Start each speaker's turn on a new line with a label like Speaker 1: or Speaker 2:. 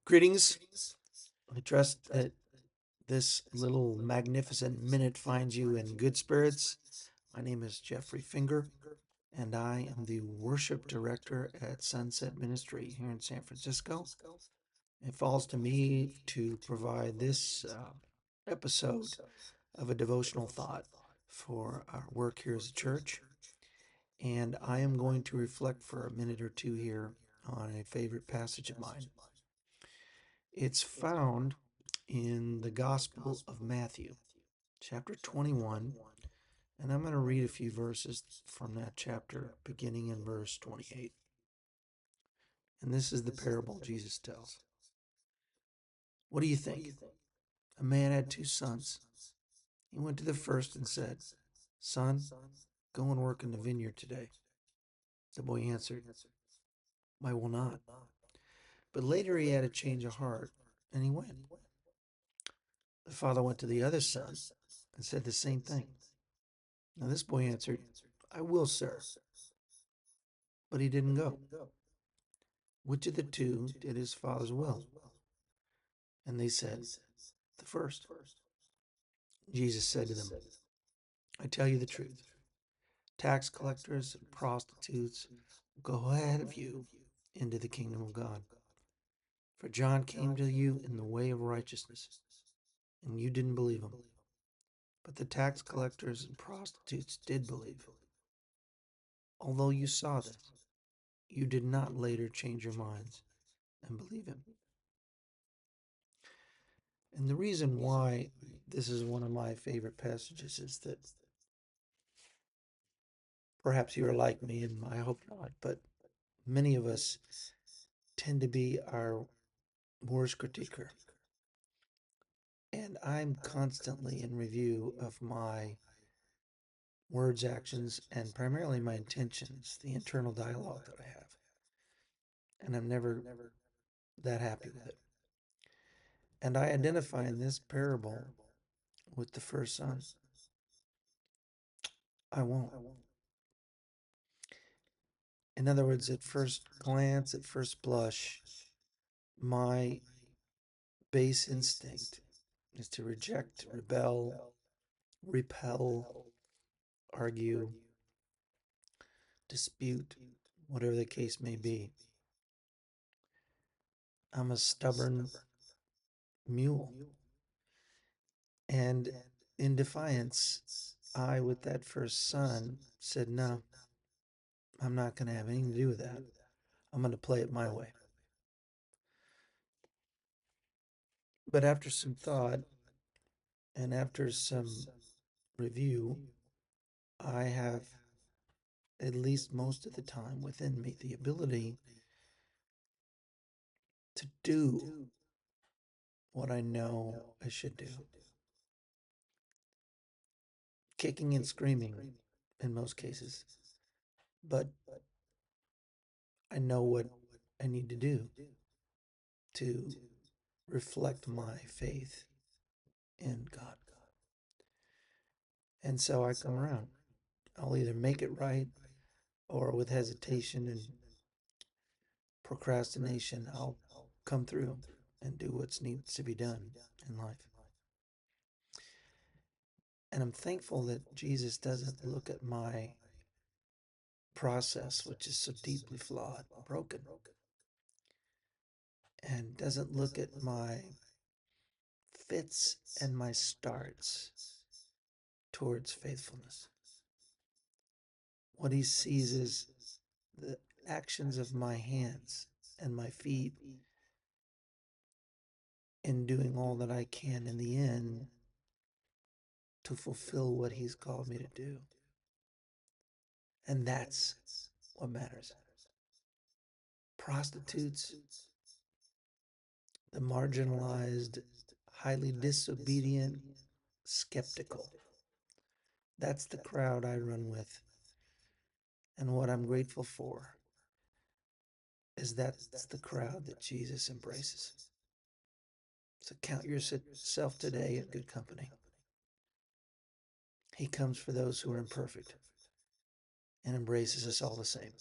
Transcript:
Speaker 1: Greetings. I trust that this little magnificent minute finds you in good spirits. My name is Jeffrey Finger, and I am the worship director at Sunset Ministry here in San Francisco. It falls to me to provide this episode of a devotional thought for our work here as a church. And I am going to reflect for a minute or two here on a favorite passage of mine. It's found in the Gospel of Matthew, chapter 21, and I'm going to read a few verses from that chapter, beginning in verse 28. And this is the parable Jesus tells. What do you think? A man had two sons. He went to the first and said, "Son, go and work in the vineyard today." The boy answered, "I will not." But later he had a change of heart, and he went. The father went to the other son and said the same thing. Now this boy answered, "I will, sir." But he didn't go. Which of the two did his father's will? And they said, "The first." Jesus said to them, "I tell you the truth. Tax collectors and prostitutes go ahead of you into the kingdom of God. For John came to you in the way of righteousness, and you didn't believe him. But the tax collectors and prostitutes did believe. Although you saw this, you did not later change your minds and believe him." And the reason why this is one of my favorite passages is that perhaps you're like me, and I hope not, but many of us tend to be our worst critiquer. And I'm constantly in review of my words, actions, and primarily my intentions, the internal dialogue that I have. And I'm never that happy with it. And I identify in this parable with the first son. I won't. In other words, at first glance, at first blush, my base instinct is to reject, rebel, repel, argue, dispute, whatever the case may be. I'm a stubborn mule. And in defiance, I, with that first son, said, "No, I'm not going to have anything to do with that. I'm going to play it my way." But after some thought and after some review, I have, at least most of the time, within me the ability to do what I know I should do. Kicking and screaming in most cases. But I know what I need to do to reflect my faith in God. And so I come around. I'll either make it right, or with hesitation and procrastination, I'll come through and do what needs to be done in life. And I'm thankful that Jesus doesn't look at my process, which is so deeply flawed, broken, and doesn't look at my fits and my starts towards faithfulness. What he sees is the actions of my hands and my feet in doing all that I can in the end to fulfill what he's called me to do. And that's what matters. Prostitutes, the marginalized, highly disobedient, skeptical. That's the crowd I run with. And what I'm grateful for is that's the crowd that Jesus embraces. So count yourself today in good company. He comes for those who are imperfect and embraces us all the same.